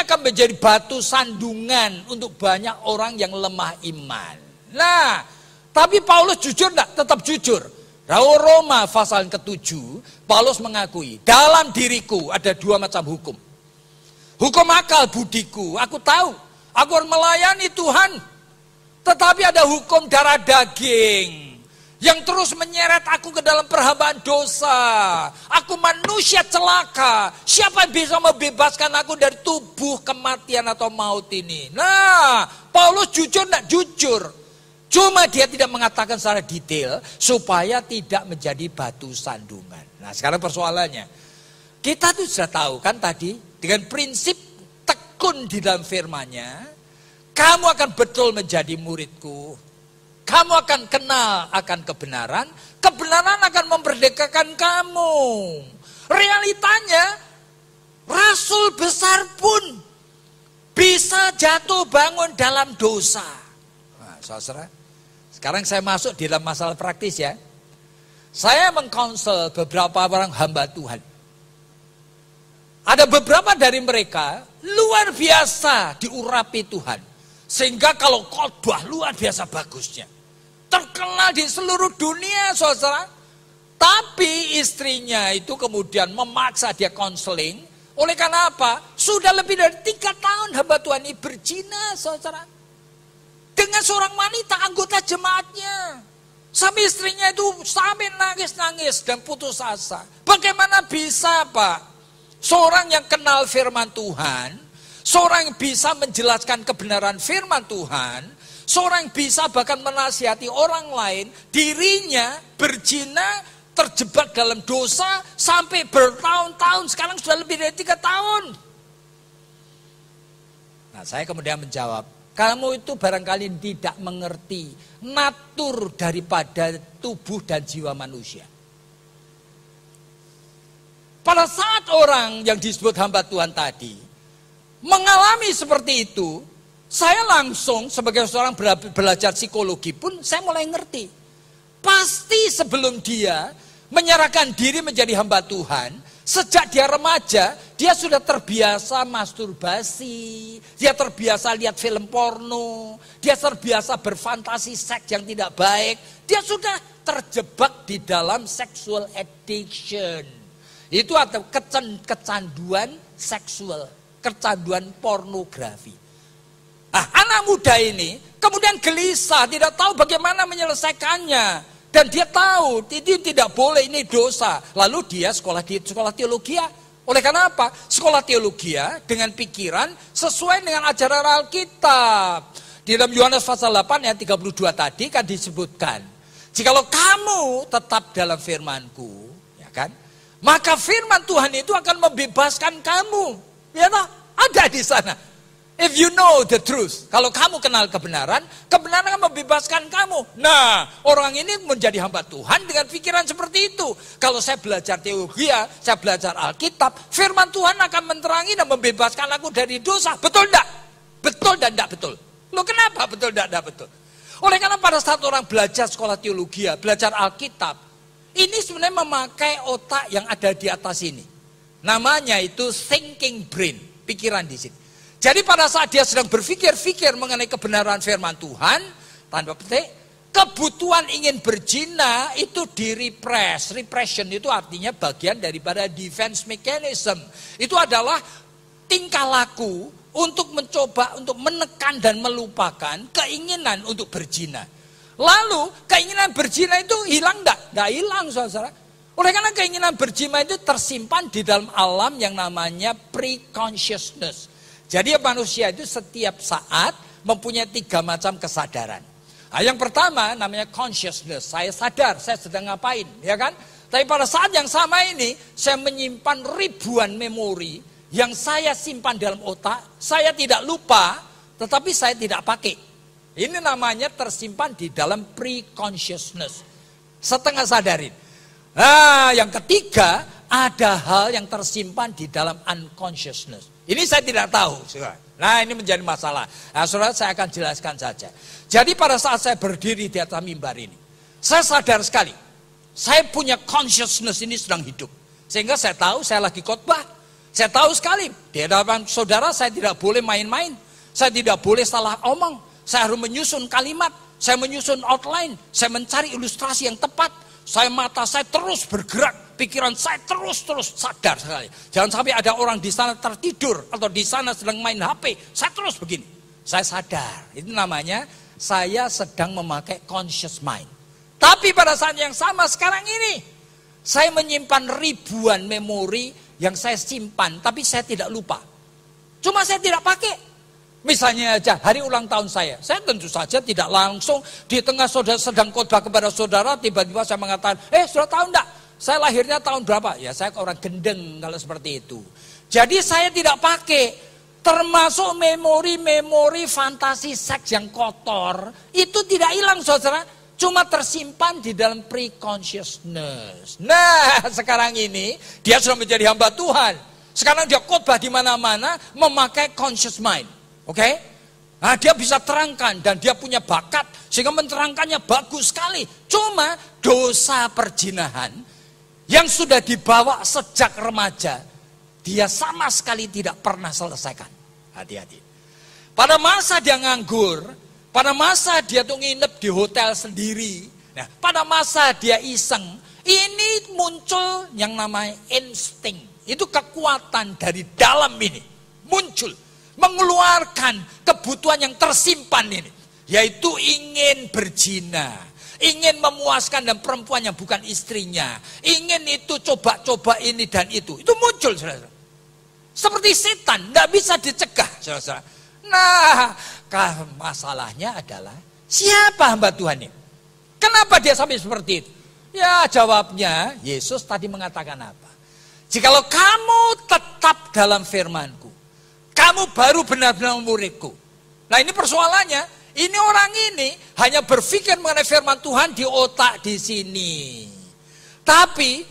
akan menjadi batu sandungan untuk banyak orang yang lemah iman. Nah, tapi Paulus jujur enggak? Tetap jujur. Roma pasal ke-7, Paulus mengakui, dalam diriku ada 2 macam hukum. Hukum akal budiku, aku tahu, aku harus melayani Tuhan. Tetapi ada hukum darah daging, yang terus menyeret aku ke dalam perhambaan dosa. Aku manusia celaka, siapa yang bisa membebaskan aku dari tubuh kematian atau maut ini? Nah, Paulus jujur enggak? Jujur. Cuma dia tidak mengatakan secara detail supaya tidak menjadi batu sandungan. Nah, sekarang persoalannya. Kita tuh sudah tahu kan tadi dengan prinsip tekun di dalam firman-Nya, kamu akan betul menjadi muridku. Kamu akan kenal akan kebenaran kebenaran akan memerdekakan kamu. Realitanya, rasul besar pun bisa jatuh bangun dalam dosa. Nah, saudara, sekarang saya masuk di dalam masalah praktis ya. Saya mengkonsel beberapa orang hamba Tuhan. Ada beberapa dari mereka luar biasa diurapi Tuhan. Sehingga kalau khotbah luar biasa bagusnya. Terkenal di seluruh dunia, saudara. Tapi istrinya itu kemudian memaksa dia konseling. Oleh karena apa? Sudah lebih dari 3 tahun hamba Tuhan ini berzina, saudara. Dengan seorang wanita anggota jemaatnya. Sampai istrinya itu sampai nangis-nangis dan putus asa. Bagaimana bisa, Pak? Seorang yang kenal firman Tuhan, seorang yang bisa menjelaskan kebenaran firman Tuhan, seorang yang bisa bahkan menasihati orang lain, dirinya berzina, terjebak dalam dosa sampai bertahun-tahun, sekarang sudah lebih dari 3 tahun. Nah, saya kemudian menjawab, kamu itu barangkali tidak mengerti natur daripada tubuh dan jiwa manusia. Pada saat orang yang disebut hamba Tuhan tadi mengalami seperti itu, saya langsung sebagai seorang belajar psikologi pun saya mulai ngerti. Pasti sebelum dia menyerahkan diri menjadi hamba Tuhan, sejak dia remaja, dia sudah terbiasa masturbasi, dia terbiasa lihat film porno, dia terbiasa berfantasi seks yang tidak baik, dia sudah terjebak di dalam sexual addiction. Itu atau kecanduan seksual, kecanduan pornografi. Nah, anak muda ini kemudian gelisah, tidak tahu bagaimana menyelesaikannya. Dan dia tahu, ini tidak boleh, ini dosa. Lalu dia sekolah teologi. Oleh karena apa? Sekolah teologi dengan pikiran sesuai dengan ajaran Alkitab. Di dalam Yohanes pasal 8 ayat 32 tadi kan disebutkan, jikalau kamu tetap dalam firman-Ku, ya kan? Maka firman Tuhan itu akan membebaskan kamu. Ya tak? Ada di sana. If you know the truth. Kalau kamu kenal kebenaran, kebenaran akan membebaskan kamu. Nah, orang ini menjadi hamba Tuhan dengan pikiran seperti itu. Kalau saya belajar teologi, saya belajar Alkitab, firman Tuhan akan menerangi dan membebaskan aku dari dosa. Betul enggak? Betul dan enggak betul. Loh, kenapa betul dan enggak betul? Oleh karena pada saat orang belajar sekolah teologi, belajar Alkitab, ini sebenarnya memakai otak yang ada di atas ini. Namanya itu thinking brain, pikiran di sini. Jadi pada saat dia sedang berpikir mengenai kebenaran firman Tuhan, tanda petik, kebutuhan ingin berzina itu di-repress. Repression itu artinya bagian daripada defense mechanism. Itu adalah tingkah laku untuk mencoba untuk menekan dan melupakan keinginan untuk berzina. Lalu keinginan berzina itu hilang enggak? Enggak hilang, saudara. Oleh karena keinginan berzina itu tersimpan di dalam alam yang namanya pre-consciousness. Jadi manusia itu setiap saat mempunyai 3 macam kesadaran. Nah, yang pertama namanya consciousness. Saya sadar, saya sedang ngapain, ya kan? Tapi pada saat yang sama ini, saya menyimpan ribuan memori yang saya simpan dalam otak. Saya tidak lupa, tetapi saya tidak pakai. Ini namanya tersimpan di dalam pre-consciousness. Setengah sadarin. Nah, yang ketiga, ada hal yang tersimpan di dalam unconsciousness. Ini saya tidak tahu. Nah, ini menjadi masalah. Nah, saudara, saya akan jelaskan saja. Jadi pada saat saya berdiri di atas mimbar ini, saya sadar sekali. Saya punya consciousness ini sedang hidup. Sehingga saya tahu saya lagi khotbah. Saya tahu sekali, di hadapan saudara saya tidak boleh main-main. Saya tidak boleh salah omong. Saya harus menyusun kalimat, saya menyusun outline, saya mencari ilustrasi yang tepat. Mata saya terus bergerak, pikiran saya terus sadar sekali. Jangan sampai ada orang di sana tertidur atau di sana sedang main HP. Saya terus begini. Saya sadar. Itu namanya saya sedang memakai conscious mind. Tapi pada saat yang sama sekarang ini, saya menyimpan ribuan memori yang saya simpan, tapi saya tidak lupa. Cuma saya tidak pakai. Misalnya aja hari ulang tahun saya tentu saja tidak langsung di tengah saudara sedang khotbah kepada saudara, tiba-tiba saya mengatakan, sudah tahu enggak? Saya lahirnya tahun berapa? Ya, saya orang gendeng kalau seperti itu. Jadi saya tidak pakai, termasuk memori-memori fantasi seks yang kotor, itu tidak hilang, saudara. Cuma tersimpan di dalam pre-consciousness. Nah, sekarang ini dia sudah menjadi hamba Tuhan. Sekarang dia khotbah di mana-mana memakai conscious mind. Oke? Nah, dia bisa terangkan dan dia punya bakat sehingga menerangkannya bagus sekali. Cuma dosa perzinahan yang sudah dibawa sejak remaja, dia sama sekali tidak pernah selesaikan. Hati-hati. Pada masa dia nganggur, pada masa dia tuh nginep di hotel sendiri. Nah, pada masa dia iseng, ini muncul yang namanya insting. Itu kekuatan dari dalam ini. Muncul. Mengeluarkan kebutuhan yang tersimpan ini. Yaitu ingin berzina. Ingin memuaskan dan perempuan yang bukan istrinya. Ingin itu coba-coba ini dan itu. Itu muncul, saudara. Seperti setan, tidak bisa dicegah, saudara. Nah, masalahnya adalah siapa hamba Tuhan ini? Kenapa dia sampai seperti itu? Ya, jawabnya Yesus tadi mengatakan apa? Jikalau kamu tetap dalam firman-Ku, kamu baru benar-benar murid-Ku. Nah, ini persoalannya. Ini orang ini hanya berpikir mengenai firman Tuhan di otak di sini. Tapi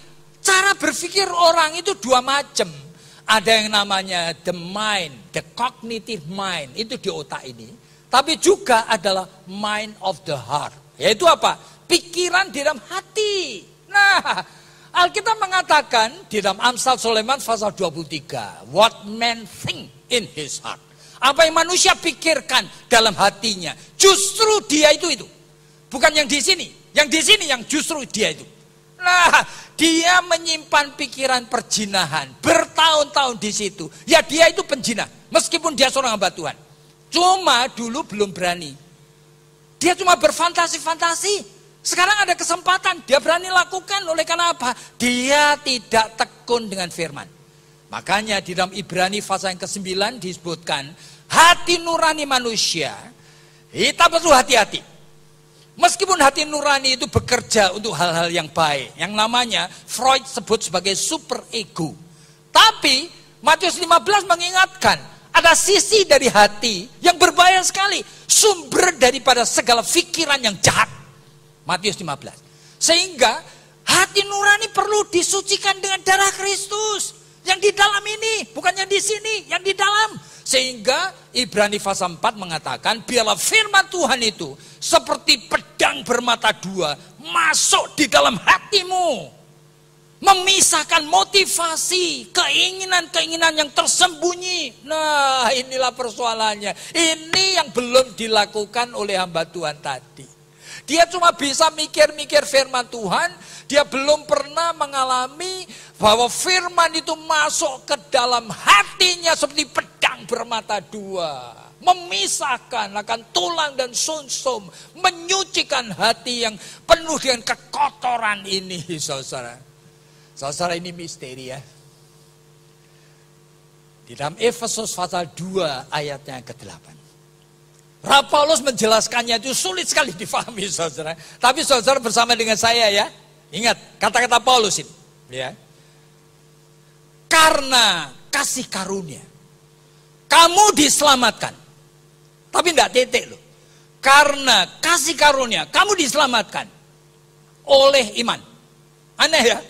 cara berpikir orang itu dua macam. Ada yang namanya the mind, the cognitive mind, itu di otak ini. Tapi juga adalah mind of the heart. Yaitu apa? Pikiran di dalam hati. Nah, Alkitab mengatakan di dalam Amsal Sulaiman pasal 23. What man think in his heart. Apa yang manusia pikirkan dalam hatinya. Justru dia itu. Bukan yang di sini. Yang di sini yang justru dia itu. Nah, dia menyimpan pikiran perzinahan bertahun-tahun di situ. Ya, dia itu penjinah, meskipun dia seorang hamba Tuhan. Cuma dulu belum berani. Dia cuma berfantasi-fantasi. Sekarang ada kesempatan, dia berani lakukan. Oleh karena apa? Dia tidak tekun dengan firman. Makanya di dalam Ibrani pasal yang ke-9 disebutkan, hati nurani manusia, kita perlu hati-hati. Meskipun hati nurani itu bekerja untuk hal-hal yang baik. Yang namanya Freud sebut sebagai super ego. Tapi Matius 15 mengingatkan. Ada sisi dari hati yang berbahaya sekali. Sumber daripada segala pikiran yang jahat. Matius 15. Sehingga hati nurani perlu disucikan dengan darah Kristus. Yang di dalam ini. Bukan yang di sini. Yang di dalam. Sehingga Ibrani pasal 4 mengatakan, biarlah firman Tuhan itu seperti pedang bermata dua masuk di dalam hatimu. Memisahkan motivasi, keinginan-keinginan yang tersembunyi. Nah, inilah persoalannya. Ini yang belum dilakukan oleh hamba Tuhan tadi. Dia cuma bisa mikir-mikir firman Tuhan. Dia belum pernah mengalami bahwa firman itu masuk ke dalam hatinya seperti pedang bermata dua. Memisahkan akan tulang dan sumsum. Menyucikan hati yang penuh dengan kekotoran ini, saudara. Saudara, ini misteri ya. Di dalam Efesus pasal 2 ayatnya ke-8. Paulus menjelaskannya itu sulit sekali difahami, saudara. Tapi saudara bersama dengan saya ya. Ingat kata-kata Paulus ini. Ya. Karena kasih karunia. Kamu diselamatkan. Tapi tidak titik loh. Karena kasih karunia. Kamu diselamatkan. Oleh iman. Aneh ya.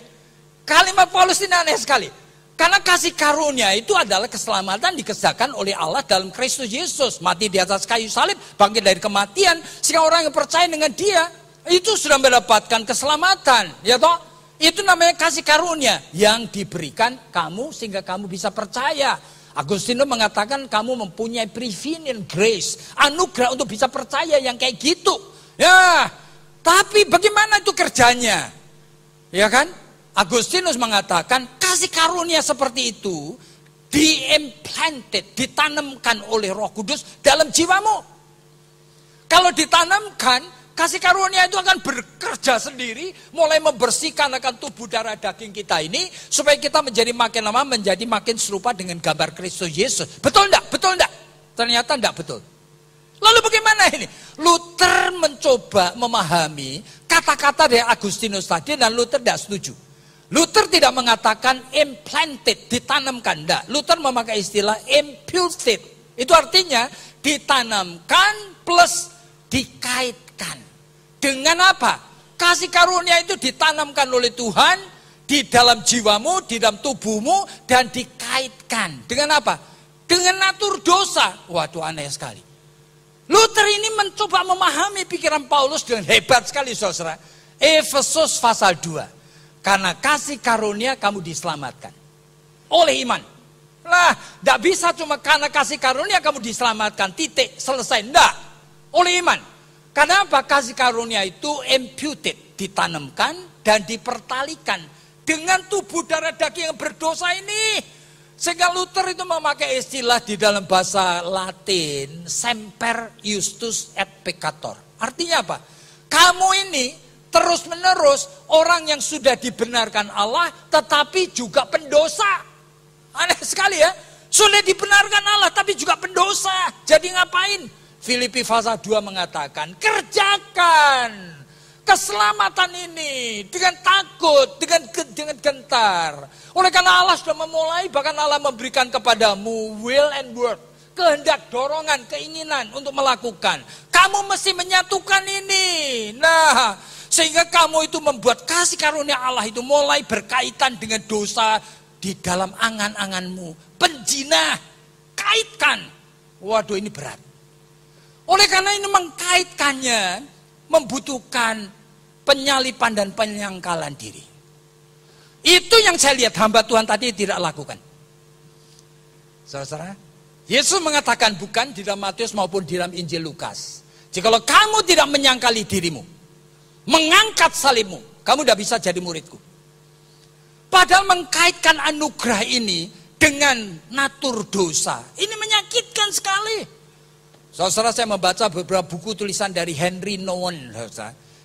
Kalimat Paulus ini aneh sekali. Karena kasih karunia itu adalah keselamatan dikerjakan oleh Allah dalam Kristus Yesus. Mati di atas kayu salib, bangkit dari kematian. Sehingga orang yang percaya dengan dia, itu sudah mendapatkan keselamatan. Ya toh? Itu namanya kasih karunia yang diberikan kamu sehingga kamu bisa percaya. Agustinus mengatakan kamu mempunyai prevenient grace. Anugerah untuk bisa percaya yang kayak gitu. Ya, tapi bagaimana itu kerjanya? Ya kan? Agustinus mengatakan kasih karunia seperti itu diimplanted, ditanamkan oleh Roh Kudus dalam jiwamu. Kalau ditanamkan, kasih karunia itu akan bekerja sendiri, mulai membersihkan akan tubuh darah daging kita ini, supaya kita menjadi makin lama menjadi makin serupa dengan gambar Kristus Yesus. Betul enggak? Betul enggak? Ternyata enggak betul. Lalu bagaimana ini? Luther mencoba memahami kata-kata dari Agustinus tadi dan Luther tidak setuju. Luther tidak mengatakan implanted, ditanamkan. Enggak. Luther memakai istilah imputed. Itu artinya ditanamkan plus dikaitkan. Dengan apa? Kasih karunia itu ditanamkan oleh Tuhan di dalam jiwamu, di dalam tubuhmu, dan dikaitkan. Dengan apa? Dengan natur dosa. Waduh, aneh sekali. Luther ini mencoba memahami pikiran Paulus dengan hebat sekali, saudara. Efesus pasal 2. Karena kasih karunia kamu diselamatkan oleh iman. Lah, tidak bisa cuma karena kasih karunia kamu diselamatkan, titik, selesai. Tidak, oleh iman. Karena apa? Kasih karunia itu imputed, ditanamkan dan dipertalikan dengan tubuh darah daging yang berdosa ini. Sehingga Luther itu memakai istilah di dalam bahasa Latin, semper justus et peccator. Artinya apa? Kamu ini terus menerus orang yang sudah dibenarkan Allah tetapi juga pendosa. Aneh sekali ya. Sudah dibenarkan Allah tapi juga pendosa. Jadi ngapain? Filipi pasal 2 mengatakan, kerjakan keselamatan ini dengan takut, dengan gentar. Oleh karena Allah sudah memulai, bahkan Allah memberikan kepadamu will and word, kehendak, dorongan, keinginan untuk melakukan. Kamu mesti menyatukan ini. Nah, sehingga kamu itu membuat kasih karunia Allah itu mulai berkaitan dengan dosa di dalam angan-anganmu. Penjinah, kaitkan. Waduh, ini berat. Oleh karena ini mengkaitkannya membutuhkan penyalipan dan penyangkalan diri. Itu yang saya lihat hamba Tuhan tadi tidak lakukan. Saudara, Yesus mengatakan bukan di dalam Matius maupun di dalam Injil Lukas. Jikalau kamu tidak menyangkali dirimu, mengangkat salibmu, kamu tidak bisa jadi muridku. Padahal mengkaitkan anugerah ini dengan natur dosa, ini menyakitkan sekali. Saudara, saya membaca beberapa buku tulisan dari Henry Nouwen.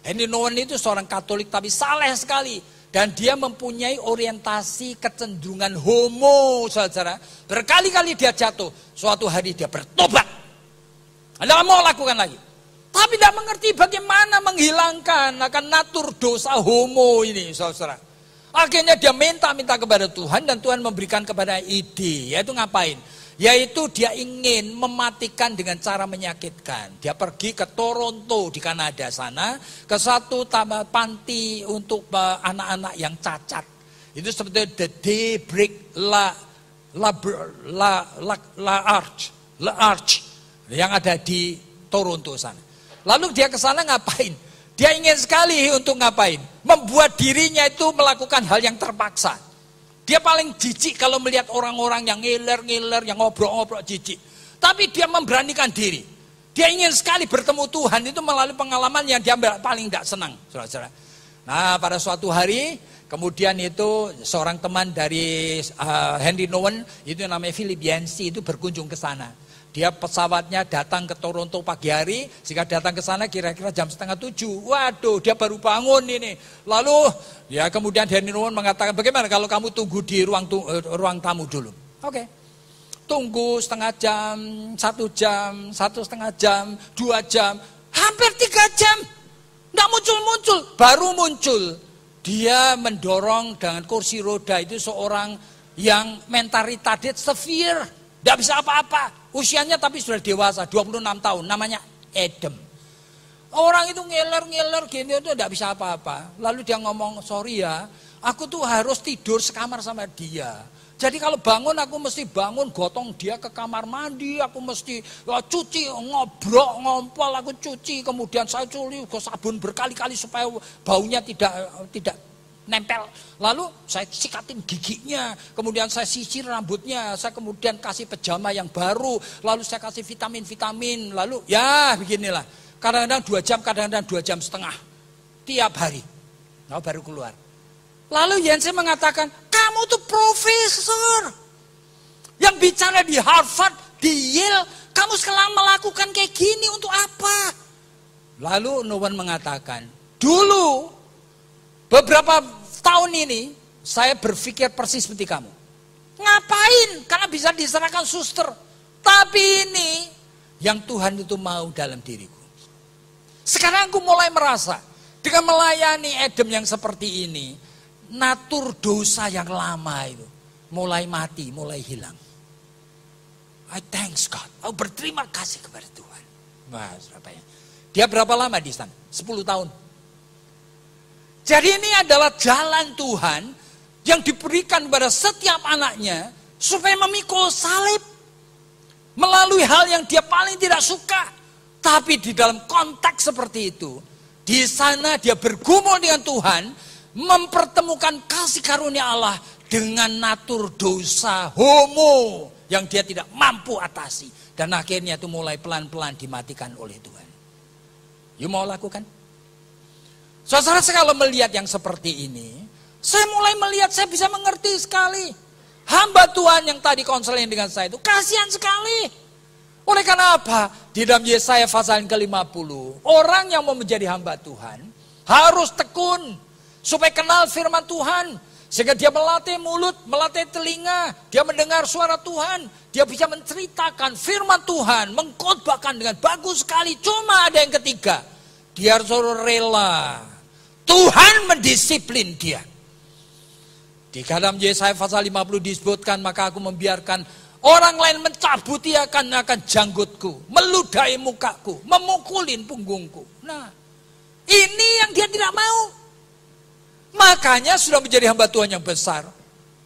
Henry Nouwen itu seorang Katolik tapi saleh sekali. Dan dia mempunyai orientasi kecenderungan homo, saudara. Berkali-kali dia jatuh. Suatu hari dia bertobat. Anda mau lakukan lagi. Tapi tidak mengerti bagaimana menghilangkan akan natur dosa homo ini, saudara. Akhirnya dia minta kepada Tuhan dan Tuhan memberikan kepada ide. Yaitu ngapain? Yaitu dia ingin mematikan dengan cara menyakitkan. Dia pergi ke Toronto di Kanada sana, ke satu panti untuk anak-anak yang cacat. Itu seperti The Daybreak Arch yang ada di Toronto sana. Lalu dia ke sana ngapain? Dia ingin sekali untuk ngapain? Membuat dirinya itu melakukan hal yang terpaksa. Dia paling jijik kalau melihat orang-orang yang ngiler-ngiler, yang ngobrol-ngobrol jijik. Tapi dia memberanikan diri. Dia ingin sekali bertemu Tuhan itu melalui pengalaman yang dia paling tidak senang. Saudara-saudara. Nah, pada suatu hari, kemudian itu seorang teman dari Henry Nouwen, itu namanya Philip Yancey, itu berkunjung ke sana. Dia pesawatnya datang ke Toronto pagi hari, sehingga datang ke sana kira-kira jam 6:30. Waduh, dia baru bangun ini. Lalu, ya kemudian Henry Nouwen mengatakan, bagaimana kalau kamu tunggu di ruang tamu dulu? Oke. Tunggu setengah jam, 1 jam, 1,5 jam, 2 jam, hampir 3 jam. Nggak muncul-muncul, baru muncul. Dia mendorong dengan kursi roda itu seorang yang mental retarded severe. Nggak bisa apa-apa. Usianya tapi sudah dewasa, 26 tahun, namanya Adam. Orang itu ngeler-ngeler gini itu tidak bisa apa-apa. Lalu dia ngomong, sorry ya, aku tuh harus tidur sekamar sama dia. Jadi kalau bangun aku mesti bangun, gotong dia ke kamar mandi, aku mesti cuci, ngobrol, ngompol, aku cuci. Kemudian saya cuci ke sabun berkali-kali supaya baunya tidak nempel. Lalu saya sikatin giginya, kemudian saya sisir rambutnya, saya kemudian kasih pejama yang baru, lalu saya kasih vitamin-vitamin, lalu ya beginilah. Kadang-kadang 2 jam, kadang-kadang 2 jam setengah. Tiap hari. Nah, baru keluar. Lalu Yancey mengatakan, kamu tuh profesor yang bicara di Harvard, di Yale, kamu sekarang melakukan kayak gini untuk apa? Lalu Nouwen mengatakan, dulu beberapa tahun ini saya berpikir persis seperti kamu. Ngapain? Karena bisa diserahkan suster. Tapi ini yang Tuhan itu mau dalam diriku. Sekarang aku mulai merasa dengan melayani Adam yang seperti ini, natur dosa yang lama itu mulai mati, mulai hilang. I thanks God. Aku berterima kasih kepada Tuhan. Mas, Dia berapa lama di sana? 10 tahun. Jadi ini adalah jalan Tuhan yang diberikan kepada setiap anaknya supaya memikul salib. Melalui hal yang dia paling tidak suka. Tapi di dalam konteks seperti itu, di sana dia bergumul dengan Tuhan, mempertemukan kasih karunia Allah dengan natur dosa homo yang dia tidak mampu atasi. Dan akhirnya itu mulai pelan-pelan dimatikan oleh Tuhan. You mau lakukan? Saudara, kalau melihat yang seperti ini, saya mulai melihat, saya bisa mengerti sekali. Hamba Tuhan yang tadi konseling dengan saya itu kasihan sekali. Oleh karena apa? Di dalam Yesaya pasal ke-50, orang yang mau menjadi hamba Tuhan harus tekun supaya kenal firman Tuhan. Sehingga dia melatih mulut, melatih telinga, dia mendengar suara Tuhan. Dia bisa menceritakan firman Tuhan, mengkhotbahkan dengan bagus sekali. Cuma ada yang ketiga, dia harus rela. Tuhan mendisiplin dia. Di dalam Yesaya pasal 50 disebutkan, maka aku membiarkan orang lain mencabuti akan janggutku, meludahi mukaku, memukulin punggungku. Nah, ini yang dia tidak mau. Makanya sudah menjadi hamba Tuhan yang besar,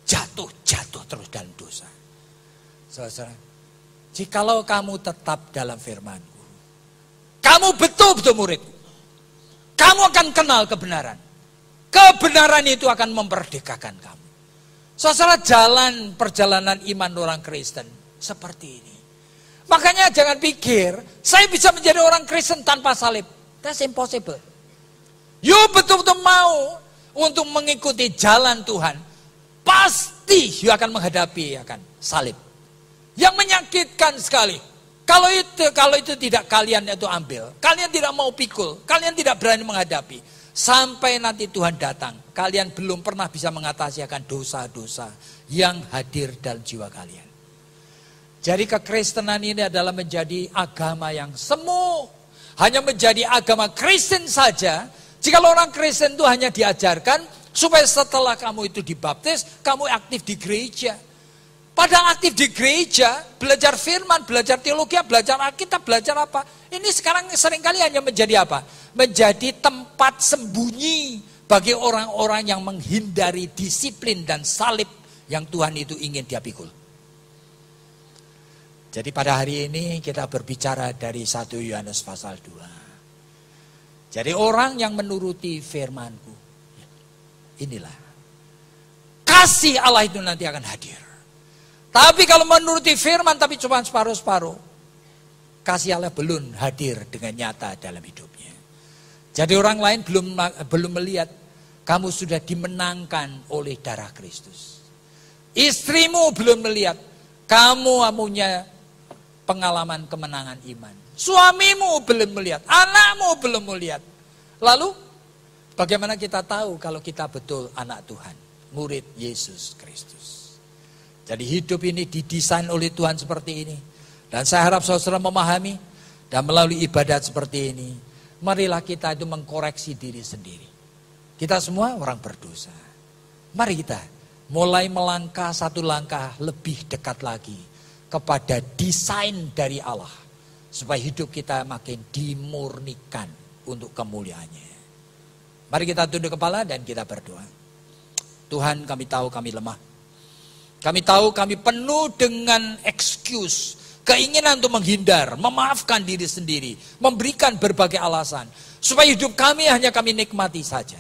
jatuh terus dalam dosa. Saudara, jikalau kamu tetap dalam firman-Ku, kamu betul-betul muridku, kamu akan kenal kebenaran. Kebenaran itu akan memperdekakan kamu. Saudara, jalan perjalanan iman orang Kristen seperti ini. Makanya jangan pikir saya bisa menjadi orang Kristen tanpa salib. That's impossible. You betul-betul mau untuk mengikuti jalan Tuhan, pasti you akan menghadapi akan salib yang menyakitkan sekali. Kalau itu tidak kalian itu ambil, kalian tidak mau pikul, kalian tidak berani menghadapi. Sampai nanti Tuhan datang, kalian belum pernah bisa mengatasi akan dosa-dosa yang hadir dalam jiwa kalian. Jadi kekristenan ini adalah menjadi agama yang semu. Hanya menjadi agama Kristen saja. Jika orang Kristen itu hanya diajarkan supaya setelah kamu itu dibaptis, kamu aktif di gereja. Padahal aktif di gereja, belajar firman, belajar teologi, belajar Alkitab, belajar apa. Ini sekarang seringkali hanya menjadi apa? Menjadi tempat sembunyi bagi orang-orang yang menghindari disiplin dan salib yang Tuhan itu ingin dia pikul. Jadi pada hari ini kita berbicara dari 1 Yohanes pasal 2. Jadi orang yang menuruti firman-Ku, inilah kasih Allah itu nanti akan hadir. Tapi kalau menuruti firman tapi cuma separuh-separuh, kasih Allah belum hadir dengan nyata dalam hidupnya. Jadi orang lain belum melihat kamu sudah dimenangkan oleh darah Kristus. Istrimu belum melihat kamu punya pengalaman kemenangan iman. Suamimu belum melihat, anakmu belum melihat. Lalu bagaimana kita tahu kalau kita betul anak Tuhan, murid Yesus Kristus? Jadi hidup ini didesain oleh Tuhan seperti ini. Dan saya harap saudara memahami. Dan melalui ibadat seperti ini, marilah kita itu mengkoreksi diri sendiri. Kita semua orang berdosa. Mari kita mulai melangkah satu langkah lebih dekat lagi kepada desain dari Allah. Supaya hidup kita makin dimurnikan untuk kemuliaannya. Mari kita tunduk kepala dan kita berdoa. Tuhan, kami tahu kami lemah. Kami tahu kami penuh dengan excuse, keinginan untuk menghindar, memaafkan diri sendiri, memberikan berbagai alasan. Supaya hidup kami hanya kami nikmati saja.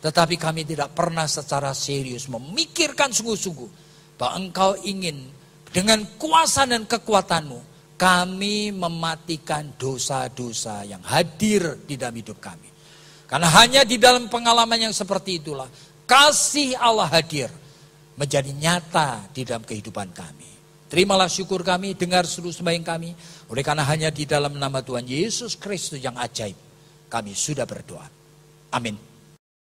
Tetapi kami tidak pernah secara serius memikirkan sungguh-sungguh bahwa Engkau ingin dengan kuasa dan kekuatan-Mu, kami mematikan dosa-dosa yang hadir di dalam hidup kami. Karena hanya di dalam pengalaman yang seperti itulah, kasih Allah hadir. Menjadi nyata di dalam kehidupan kami. Terimalah syukur kami, dengar seluruh sembahyang kami. Oleh karena hanya di dalam nama Tuhan Yesus Kristus yang ajaib, kami sudah berdoa. Amin.